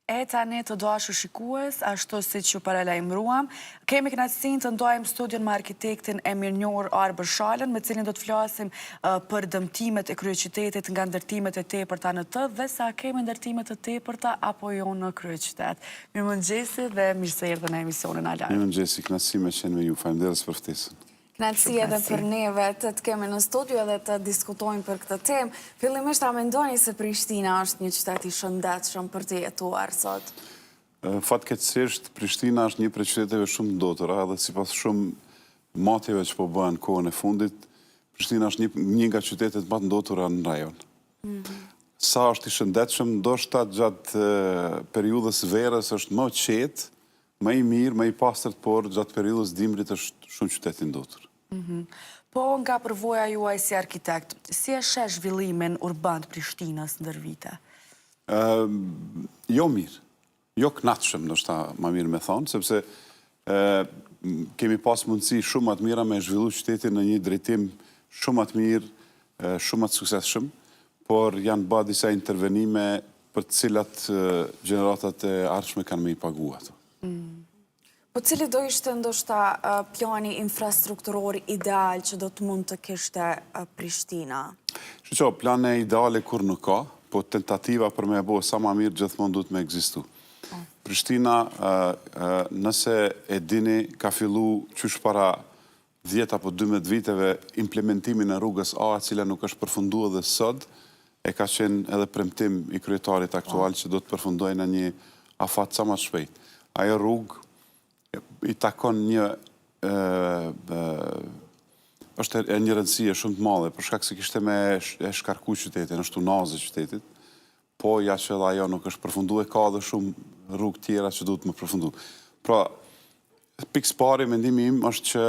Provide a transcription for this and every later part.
E tani të dashur shikues, ashtu si që paralajmëruam, kemi kënaqësinë të ndajmë studion me arkitektin e mirënjohur Arber Shalën, me cilin do të flasim për dëmtimet e kryeqytetit nga ndërtimet e tepërta në të, dhe sa kemi ndërtimet e tepërta apo jo në kryeqytet. Mirëmëngjesi dhe mirë se erdhën në emisionin Alarm. Mirëmëngjesi, kënaqësi me qenë me ju. Faleminderit për ftesën. Kënaqësi edhe për neve të kemi në studio edhe të diskutojmë për këtë temë. Fillimisht a mendoni se Prishtina është një qytet i shëndetshëm për të jetuar sot? Fatkeqësisht Prishtina është një prej qyteteve shumë ndotura dhe sipas shumë matjeve që po bëhen kohën e fundit, Prishtina është një nga qytetet më të ndotura në rajon. Sa është i shëndetshëm, ndoshta gjatë periudhës verës është më qetë, më i mirë, më i pastërt, por gjatë periudhës dimrit është shumë qytet i ndotur. Po nga përvoja juaj si arkitekt, si e sheh zhvillimin urban të Prishtinës ndër vite? Jo mirë, jo kënaqshëm, ndoshta më mirë me thonë, sepse kemi pas mundësi shumë më të mira me zhvillu qytetin në një drejtim shumë më të mirë, shumë më të suksesshëm, por janë bërë disa intervenime për të cilat gjeneratat e ardhshme kanë me i pagu ato. Po cili do ishte ndoshta plani infrastrukturor ideal që do të mund të kishte Prishtina? Plane ideale kur nuk ka, po tentativa për me e bo sa ma mirë gjithmonë duhet me egzistu. Prishtina, nëse e dini, ka fillu qysh para 10 apo 12 viteve implementimin e rrugës A, cila nuk është përfundu edhe sot, e ka qenë edhe premtim i kryetarit aktual që do të përfundoj në një afat sa ma shpejt. Ajo rrugë i takon është e një rëndësie shumë të madhe, për shkak se kishte me e shkarku qytetin, është unazë qytetit, po ja që edhe ajo nuk është përfundu, e ka dhe shumë rrugë tjera që duhet më përfundu. Pra, pikës pari, mendimi im është që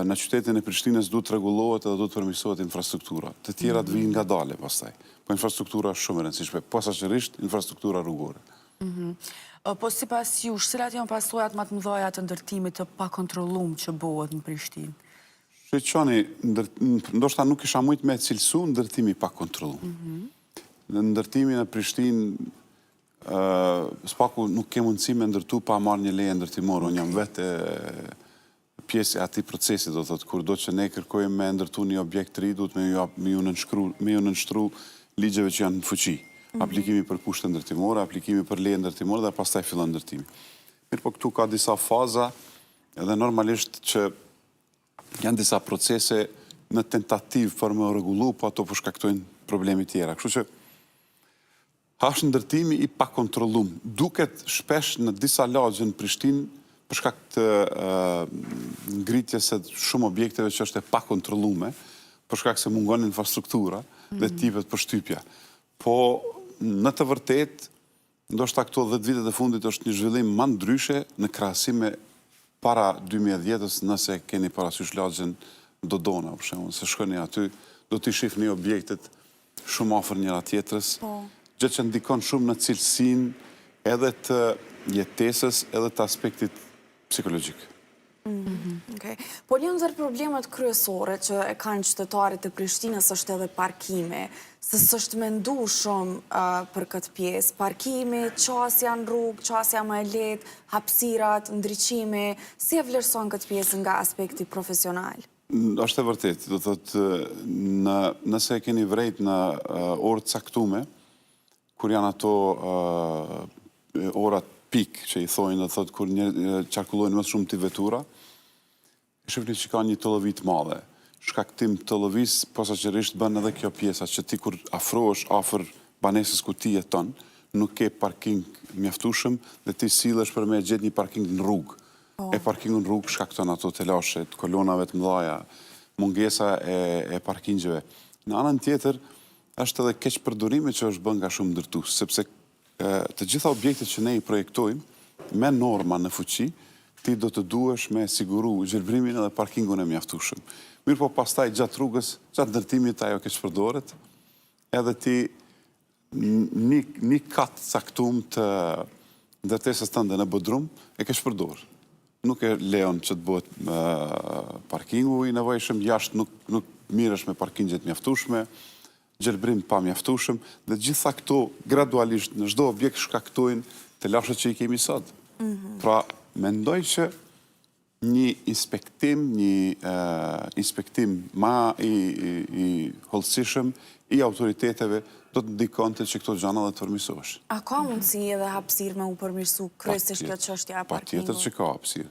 në qytetin e Prishtinës duhet rregullohet edhe duhet përmirësohet infrastruktura. Të tjera të vinë nga dale pastaj. Po infrastruktura është shumë e rëndësishme, posaçërisht infrastruktura rrugore. Po si pas jush, cilat janë pasojat më të mëdha të ndërtimit të pakontrolluar që bëhet në Prishtinë? Shqoni, ndoshta nuk isha mujt me cilësu ndërtimi pakontrolluar. Në ndërtimin e Prishtinë, s'paku nuk ke mundësi me ndërtu pa marrë një leje ndërtimore. Unë jam vetë pjesë e atij procesi, do thotë, kur do që ne kërkojmë me ndërtu një objekt të ri, duhet me ju nënshtru ligjeve që janë në fuqi. Aplikimi për kushte ndërtimore, aplikimi për leje ndërtimore dhe pastaj fillon ndërtimi. Mirë, po këtu ka disa faza edhe normalisht që janë disa procese në tentativë për me rregullu, po ato përshkaktojnë probleme tjera. Kështu që është ndërtimi i pakontrolluar. Duket shpesh në disa lagje në Prishtinë për shkak të ngritjes së shumë objekteve që është e pakontrolluar, për shkak se mungon infrastruktura dhe tipet përshtypja. Po në të vërtet, ndoshta këto 10 vitet e fundit është një zhvillim më ndryshe në krahasim me para 2010-s, nëse keni parasysh lagjen Dodona, për shembull, se shkoni aty, do t'i shihni objektet shumë afër njëra tjetrës, gjë që ndikon shumë në cilësinë edhe të jetesës, edhe të aspektit psikologjik. Po një ndër problemet kryesore që e kanë qytetarët e Prishtinës është edhe parkimi, se s'është mendu shumë për këtë pjesë. Parkimi, qasja në rrugë, qasja më e lehtë, hapësirat, ndriçimi, si e vlerëson këtë pjesë nga aspekti profesional? Është e vërtet, do thotë, nëse e keni vrejt në orë caktume, kur janë ato orat pik që i thojnë, do thotë, kur qarkullojnë më shumë të vetura, shifni që ka një të lëvit madhe. Shkaktim të lëvis, posaçërisht bën edhe kjo pjesa që ti kur afrohesh afër banesës ku ti jeton, nuk ke parking mjaftueshëm dhe ti sillesh për me gjetë një parking në rrugë. E parkingu në rrugë shkakton ato telashet, kolonave të mëdha, mungesa e parkingjeve. Në anën tjetër, është edhe keq përdorimi që është bën nga shumë ndërtues, sepse të gjitha objektet që ne i projektojmë me norma në fuqi, ti do të duhesh me siguru gjelbrimin edhe parkingun e mjaftueshëm. Mirë, po pastaj gjatë rrugës, gjatë ndërtimit ajo keq përdoret, edhe ti një kat caktum të ndërtesës tënde në bodrum e keq përdor. Nuk e lejon që të bëhet parkingu i nevojshëm, jashtë nuk miresh me parkingjet mjaftueshme, gjelbrim pa mjaftueshëm, dhe gjitha këto gradualisht në çdo objekt shkaktojnë të lashët që i kemi sot. Pra, mendoj që një inspektim ma i hollësishëm i autoriteteve do të ndikonte që këto gjana dhe të përmirësohesh. A ka mundësi edhe hapësirë me u përmirësu kryesisht kjo çështja e parkingut? Patjetër që ka hapësirë.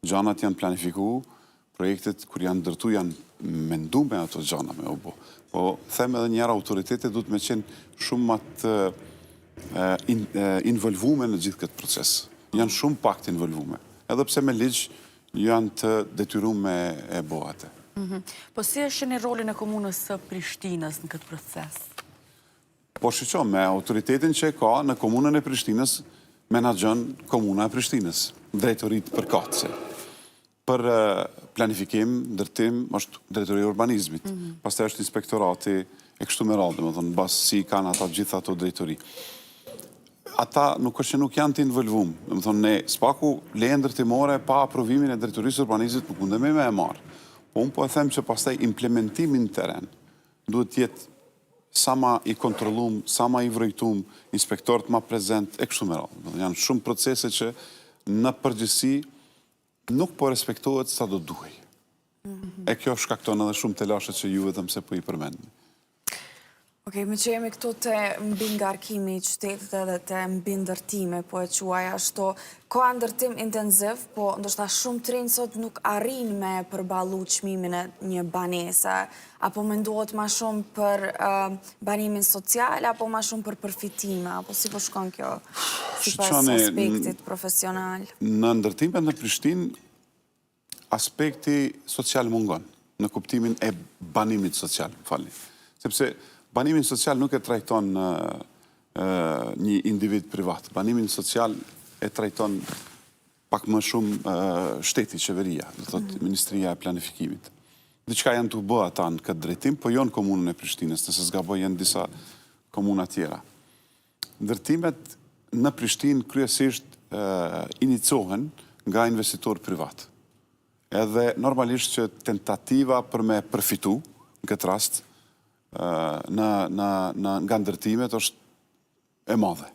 Gjanat janë planifikuar, projektet kur janë ndërtu janë mendu me ato gjana me u bo. Po, them edhe njëra autoritetet du të me qenë shumë më të involvume në gjithë këtë proces. Janë shumë pak të involvume. Edhe pse me ligj janë të detyrume e bo atë. Po si është një rolin e komunës së Prishtinës në këtë proces? Po shqyqo, me autoritetin që ka në komunën e Prishtinës, menaxhon komuna e Prishtinës, drejtorit përkatëse. Për planifikim, ndërtim, është drejtori urbanizmit. Pastaj është inspektorati e kështu me radhë, më thonë, basë si kanë ata gjitha ato drejtori. Ata nuk është që nuk janë të involvum. Më thonë, ne spaku leje ndërtimore pa aprovimin e drejtorisë urbanizmit nuk mundemi me e marë. Po unë po e them që pastaj implementimin në teren duhet jetë sa ma i kontrollum, sa ma i vrojtum, inspektorët ma prezent e kështu me radhë. Janë shumë procese që në përgjithësi nuk po respektohet sa do duhej. E kjo shkakton edhe shumë të lashet që ju vetëm se po i përmendni. Okej, me që jemi këtu të mbi ngarkimi i qytetit edhe të mbi ndërtime, po e quaj ashtu, ka ndërtim intenziv, po ndoshta shumë të rinj sot nuk arrin me përballu çmimin e një banese, apo mendohet ma shumë për banimin social, apo ma shumë për përfitime, apo si po shkon kjo sipas aspektit profesional? Në ndërtimet në Prishtinë, aspekti social mungon, në kuptimin e banimit social, falni. Sepse banimin social nuk e trajton një individ privat. Banimin social e trajton pak më shumë shteti, qeveria, dhe thot Ministria e Planifikimit. Diçka janë të bë ata në këtë drejtim, po jo në komunën e Prishtinës, nëse s'gaboj janë disa komuna tjera. Ndërtimet në Prishtinë kryesisht inicohen nga investitor privat. Edhe normalisht që tentativa për me përfitu, në këtë rast, nga ndërtimet është e madhe.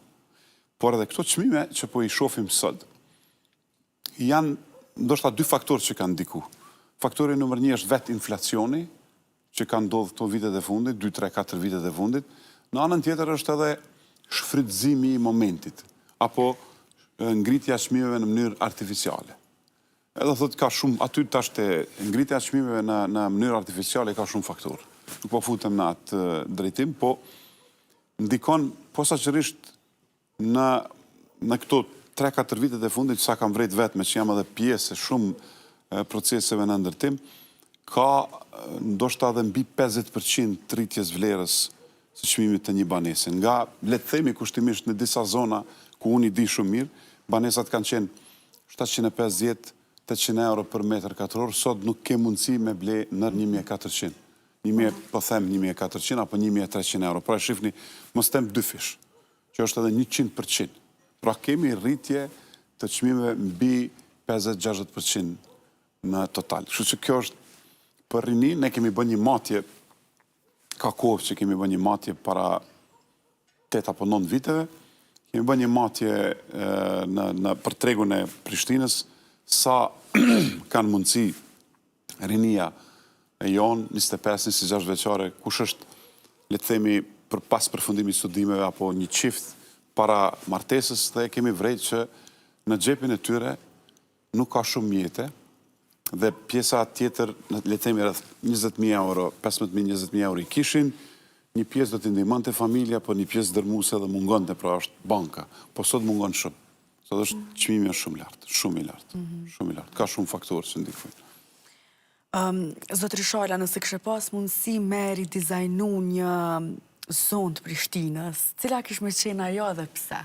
Por edhe këto çmime që po i shohim sot, janë ndoshta dy faktorë që kanë ndiku. Faktori nëmër 1 është vetë inflacioni, që kanë ndodhur këto vitet e fundit, 2, 3, 4 vitet e fundit. Në anën tjetër është edhe shfrytëzimi i momentit, apo ngritja e çmimeve në mënyrë artificiale. Edhe thot ka shumë, aty tash te ngritja e çmimeve në mënyrë artificiale ka shumë faktorë. Nuk po futem në atë drejtim, po ndikon posaçërisht në këto 3-4 vitet e fundit, sa kam vrejt vetme që jam edhe pjesë shumë proceseve në ndërtim, ka ndoshta edhe mbi 50% të rritjes vlerës së çmimit të një banese. Nga, le të themi kushtimisht në disa zona ku unë i di shumë mirë, banesat kanë qenë 750-800 euro për metër katror, sot nuk ke mundësi me ble nër 1400. Po them 1400 apo 1300 euro. Pra shifni, mos tem 2 fish, që është edhe 100%. Pra kemi rritje të çmimeve mbi 50-60% në total. Kështu që kjo është për rini, ne kemi bën një matje, ka kohë që kemi bën një matje para 8 apo 9 viteve, kemi bën një matje për tregun e Prishtinës, sa kanë mundësi rinia e jonë, 25-26 veçare, kush është, le të themi, për pas përfundimit studimeve apo një qift para martesës, dhe kemi vrejt që në xhepin e tyre nuk ka shumë mjete, dhe pjesa tjetër, le të themi, rreth 20.000 euro, 15.000-20.000 euro i kishin, një pjesë do t'i ndihmonte familja, po një pjesë dërmuese dhe mungonte, pra është banka, po sot mungon shumë. Sot është çmimi është shumë lartë, shumë i lartë, shumë i lartë. Ka shumë faktorë që ndikojnë. Zotri Shala, nëse kështë pas mundësi me ridizajnu një zonë të Prishtinës, cila kishme qenë ajo dhe pse?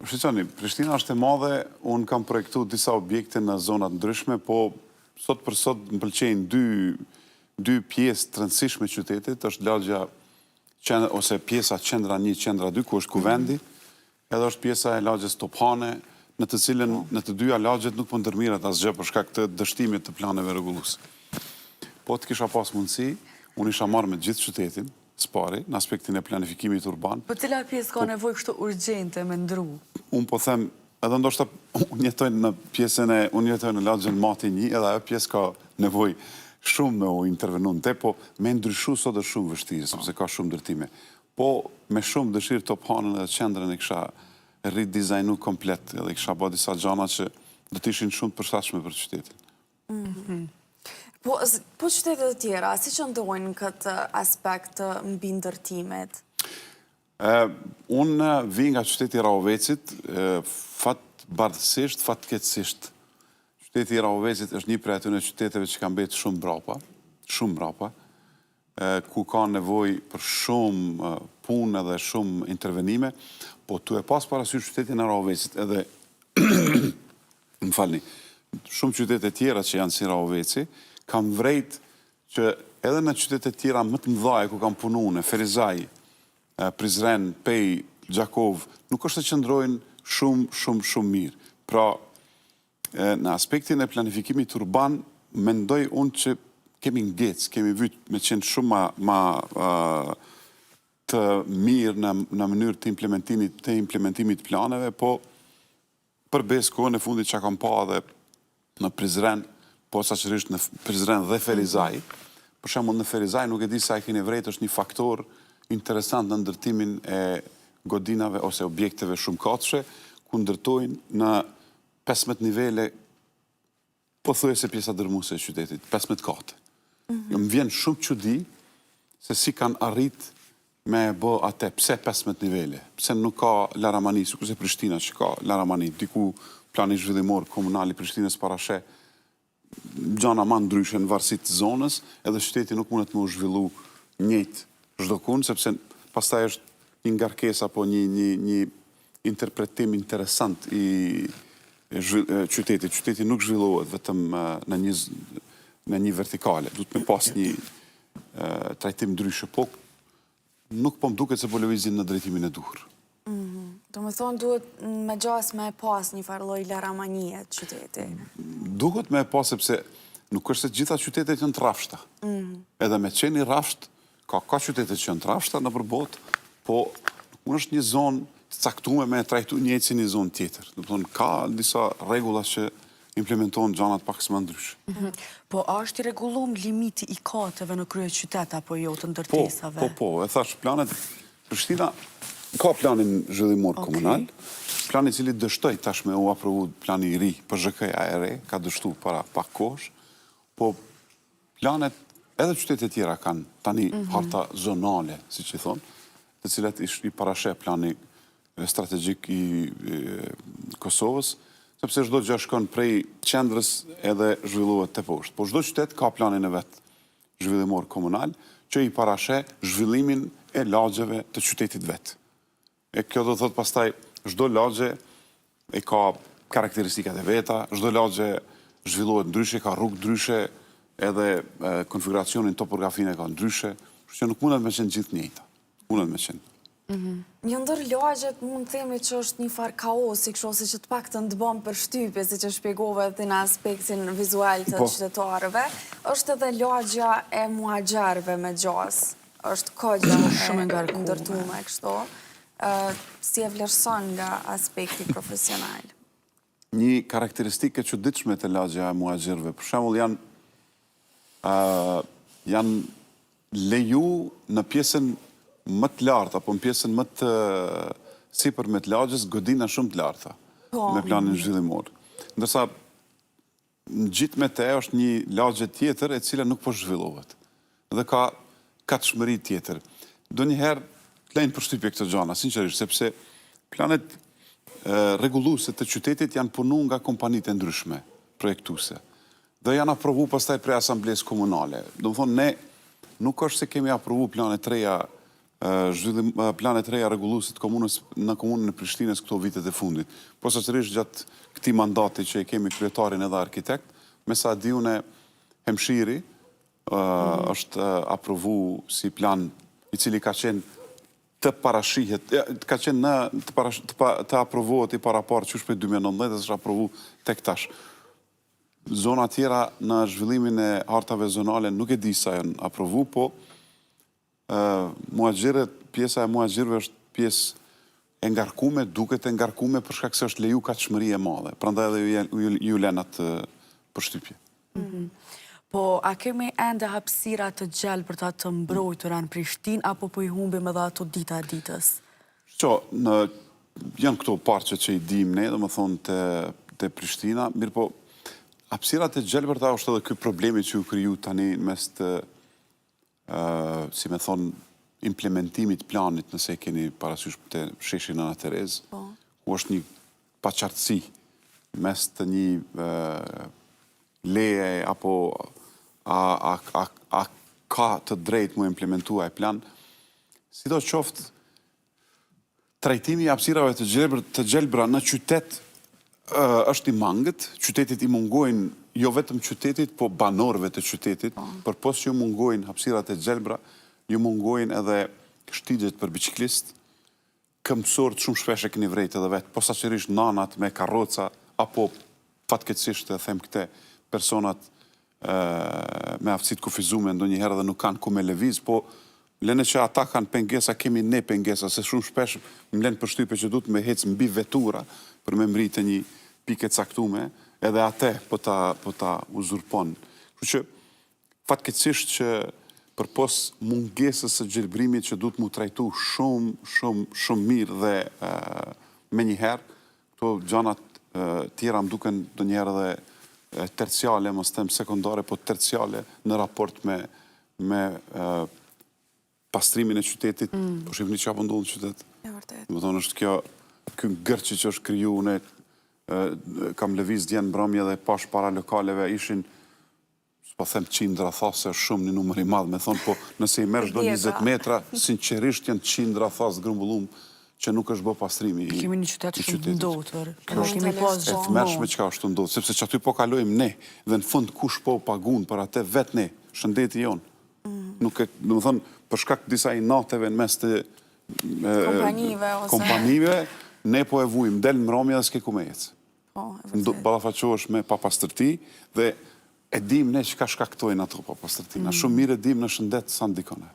Shqyqani, Prishtina është e madhe, unë kam projektu disa objekte në zonat ndryshme, po sot për sot më pëlqejnë dy pjesë të rëndësishme qytetit, është lagja ose pjesa qendra 1, qendra 2, ku është kuvendi, edhe është pjesa e lagjës Tophane, në të cilën në të dyja lagjet nuk po ndërmiret asgjë për shkak të dështimit të planeve rregulluese. Po të kisha pas mundësi, unë isha marrë me gjithë qytetin, spari, në aspektin e planifikimit urban. Po cila pjesë ka nevojë kështu urgjente me ndru? Unë po them, edhe ndoshta unë jetoj në pjesën unë jetoj në lagjën Mati 1, edhe ajo pjesë ka nevojë shumë me u intervenu në te, po me ndryshu sot është shumë vështirë, sepse ka shumë ndërtime. Po me shumë dëshirë Top Hanën edhe qendrën e kisha ridizajnu komplet, edhe kisha bërë disa gjana që do të ishin shumë të përshtatshme për qytetin. Po qytetet e tjera, si që ndojnë këtë aspekt të mbi ndërtimet? Unë vi nga qyteti Rahovecit, fatbardhësisht, fatkeqësisht. Qyteti Rahovecit është një prej atyre qyteteve që kanë mbetë shumë mbrapa, ku ka nevojë për shumë punë edhe shumë intervenime, po tu e pas parasysh qytetin e Rahovecit edhe, më falni, shumë qytete tjera që janë si Rahoveci, kam vrejt që edhe në qytete tjera më të mëdhaje ku kam punu në Ferizaj, Prizren, Pej, Gjakov, nuk është të qëndrojnë shumë mirë. Pra, në aspektin e planifikimit urban, mendoj unë që kemi ngecë, kemi vytë me qenë shumë ma të mirë në mënyrë të implementimit planeve, po përbes kohën e fundit që kam pa dhe në Prizren, po saqërisht në Prizren dhe Ferizaj. Për shembull në Ferizaj nuk e di sa e keni vrejt, është një faktor interesant në ndërtimin e godinave ose objekteve shumë katëshe, ku ndërtojnë në 15 nivele, po thuajse pjesa dërmuese e qytetit, 15 kate. Më vjen shumë çudi se si kanë arrit me bë atë, pse 15 nivele, pse nuk ka Laramani, sikurse Prishtina që ka Laramani, diku plani zhvillimor komunal i Prishtinës parashe gjana ma ndryshe në varësit të zonës, edhe qyteti nuk mundet më u zhvillu njëjtë çdo kund, sepse pastaj është një ngarkesë apo një interpretim interesant i qytetit. Qyteti nuk zhvillohet vetëm në një vertikale, duhet me pas një trajtim ndryshe, po nuk po më duket se po lëvizin në drejtimin e duhur. Do me thonë duhet me gjas me pas një farloj laramanie të qyteti. Duhet me pas sepse nuk është se gjitha qytetet janë të rafshta. Edhe me qeni rafsht, ka qytetet që janë të rafshta në përbot, po nuk është një zonë të caktume me trajtu njëjtë si një zonë tjetër. Do të thonë, ka disa rregulla që implementojnë gjanat pak së më ndryshë. Po, a është i rregullum limiti i kateve në krye qytet apo jo të ndërtesave? Po, e thash, planet Prishtina ka planin zhvillimor komunal, plani i cili dështoj tashme u aprovu plani i ri, PZK-ja e re, ka dështu para pak kohësh, po planet edhe qytetet tjera kanë tani harta zonale, si që i thonë, të cilat i parashe plani strategjik i Kosovës, sepse çdo gjë shkon prej qendrës edhe zhvillohet te poshtë. Po çdo qytet ka planin e vet zhvillimor komunal, që i parashe zhvillimin e lagjeve të qytetit vet. E kjo do thot pastaj çdo lagje e ka karakteristikat e veta, çdo lagje zhvillohet ndryshe, ka rrugë ndryshe, edhe konfiguracionin, topografinë e ka ndryshe, kështu që nuk mundet me qenë gjithë njëjta. Mundet me qenë. Një ndër lagjet mund të themi që është një farë kaosi, kështu ose që të paktën të bën përshtypje, siç e shpjegove edhe në aspektin vizual të qytetarëve, është edhe lagja e muaxherëve me gjas. Është kogja shumë e ndërtuar kështu. Si e vlerëson nga aspekti profesional? Një karakteristike çuditshme të lagja e muaxherëve, për shembull janë leju në pjesën më të lartë, apo në pjesën më të sipër me të lagjes, godina shumë të larta, me planin zhvillimor. Ndërsa në gjithë me te është një lagje tjetër e cila nuk po zhvillohet. Dhe ka katëshmëri tjetër. Do njëherë të lejnë përshtypje këtë gjana, sinqerisht, sepse planet rregulluese të qytetit janë punu nga kompanitë e ndryshme, projektuese. Dhe janë aprovu pastaj prej asamblesë komunale. Do të thonë, ne nuk është se kemi aprovu planet reja rregulluese të komunës në komunën e Prishtinës këto vitet e fundit. Po saqërisht gjatë këtij mandati që e kemi kryetarin edhe arkitekt, me sa di unë Hemshiri është aprovu si plan i cili ka qenë të parashihet, ka qenë të aprovohet i parapar që është për 2019 është aprovu tek tash. Zona tjera në zhvillimin e hartave zonale nuk e di sa janë aprovu, po pjesa e muaxhirëve është pjesë e ngarkume, duket e ngarkume për shkak se është leju katëshmëri e madhe. Prandaj edhe ju lën atë përshtypje. Po, a kemi ende hapësira të gjelbërta të mbrojtura në Prishtinë, apo po i humbim edhe ato dita e ditës? Janë këto parqe që i dim ne, dhe më thonë të Prishtina, mirë po, hapësirat e gjelbërta është edhe ky problemi që ju kriju tani mes të, si me thonë, implementimit planit, nëse keni parasysh të sheshin Ana Terez, ku është një paqartësi mes të një leje apo a ka të drejt mu implementua e plan, si do qoftë trajtimi i hapësirave të gjelbra në qytet është i mangët, qytetit i mungojnë, jo vetëm qytetit, po banorëve të qytetit, për pos që ju mungojnë hapësirat e gjelbra, ju mungojnë edhe shtigjet për biçiklist, këmbësorët shumë shpesh e keni vrejt edhe vetë, posaçërisht nanat me karroca, apo fatkeqësisht e them këte personat me aftësit kufizume ndonjëherë dhe nuk kanë ku me lëviz, po lene që ata kanë pengesa, kemi ne pengesa, se shumë shpesh më lënë përshtypje që duhet me hecë mbi vetura për me mbritë një pike caktume, edhe ate po ta uzurpon. Kështu që fatkeqësisht që përpos mungesës së gjelbrimit që duhet mu trajtu shumë mirë dhe me njëherë, këto gjanat tjera më duken do njerë dhe terciale, mos them sekundare, po terciale në raport me pastrimin e qytetit, po shifni që apo ndonë në qytet. Më thonë është kjo gërqi që është kriju, une kam lëviz djenë mbrëmje dhe pash para lokaleve ishin, s'po them qindra, thasë është shumë një numër i madhë, me thonë, po nëse i mersh do 20 metra, sinqerisht janë qindra, thasë grumbullum, që nuk është bë pastrimi i qytetit. Kemi një qytet shumë ndotër, kemi E pas të gjithmonë. mërshme që ka është ndodhë, sepse që aty po kalojmë ne, dhe në fund kush po pagun për atë vetë ne, shëndeti jonë. Nuk e, në më thonë, për shkak disa i nateve në mes të kompanive, ne po e vujmë, del në mbrëmje dhe s'ke ku me ecë. Ballafaqohesh me papastërti dhe e dim ne që ka shkaktojnë ato papastërti. Na shumë mirë e dim në shëndet sa ndikone.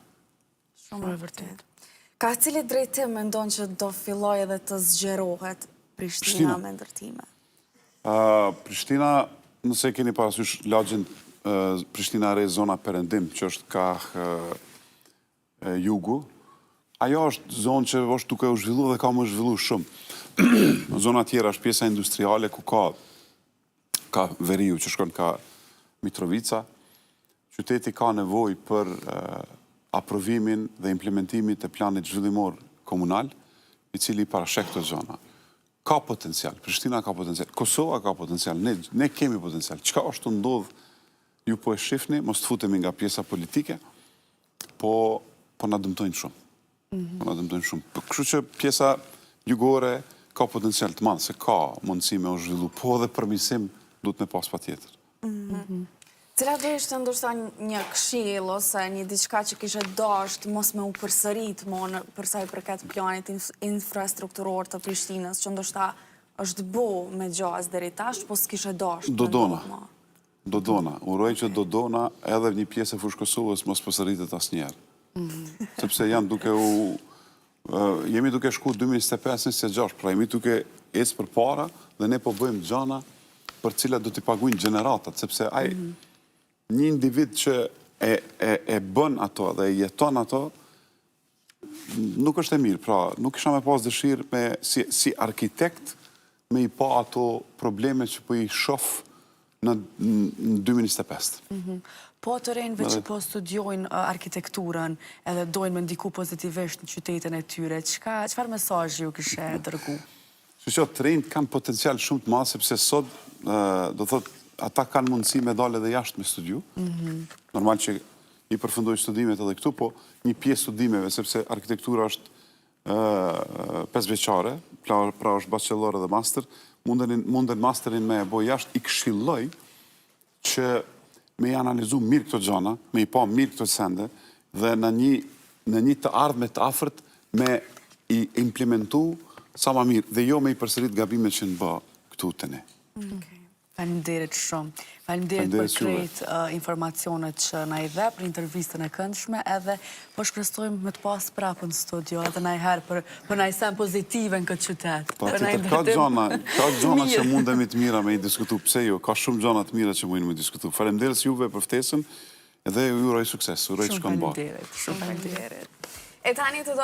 Shumë e vërtet. Ka cili drejtim mendon që do filloj edhe të zgjerohet Prishtina me ndërtime? Prishtina, nëse keni parasysh lagjin Prishtina Re zona Perëndim, që është ka jugu, ajo është zonë që është duke u zhvillu dhe ka më zhvillu shumë. Zona tjera është pjesa industriale ku ka veriu që shkon ka Mitrovica. Qyteti ka nevoj për aprovimin dhe implementimit e planit zhvillimor komunal, i cili parashek të zona. Ka potencial, Prishtina ka potencial, Kosova ka potencial, ne kemi potencial. Çka është të ndodhë, ju po e shifni, mos të futemi nga pjesa politike, po na dëmtojnë shumë. Po na dëmtojnë shumë. Kështu që pjesa jugore ka potencial të madh, se ka mundësi me u zhvillu, po dhe përmirësim duhet me pas patjetër. Cila do ishte ndoshta një këshill ose një diçka që kishe dashur mos me u përsërit më për sa i përket planit infrastrukturor të Prishtinës, që ndoshta është bu me gjaz deri tash, po s'kishe dashur. Dodona. Uroj që Dodona edhe një pjesë e Fushë Kosovës mos përsëritet asnjëherë. Sepse janë duke jemi duke shku 2025-2026, pra jemi duke ecë për para dhe ne po bëjmë gjana për cilat do t'i paguajnë gjeneratat, sepse ai një individ që e bën ato dhe jeton ato, nuk është e mirë. Pra, nuk isha me pas dëshirë si arkitekt me i pa ato probleme që po i shoh në 2025. Po të rinjve që po studiojnë arkitekturën edhe dojnë me ndiku pozitivisht në qytetin e tyre, çfarë mesazhi ju kishe dërgu? Që të rinjt kanë potencial shumë të madh, sepse sot, do thot, ata kanë mundësi me dalë edhe jashtë me studiu. Normal që i përfundoj studimet edhe këtu, po një pjesë studimeve, sepse arkitektura është 5 vjeçare, pra është bachelor edhe master, munden masterin me e boj jashtë, i këshilloj që me i analizu mirë këto gjana, me i pa mirë këto sende, dhe në një të ardhme të afërt me i implementu sa ma mirë, dhe jo me i përsërit gabimet që në bë këtu të ne. Faleminderit shumë. Faleminderit për krejt informacionet që na i dhe, për intervistën e këndshme, edhe po shpresojmë me të pas prapë në studio, edhe na i herë për na i sen pozitive në këtë qytet. Ka gjona që mundemi të mira me i diskutu, pse jo, ka shumë gjona të mira që mundemi me diskutu. Faleminderit juve për ftesën, edhe ju uroj sukses, uroj që kanë bërë. Shumë faleminderit. E tani të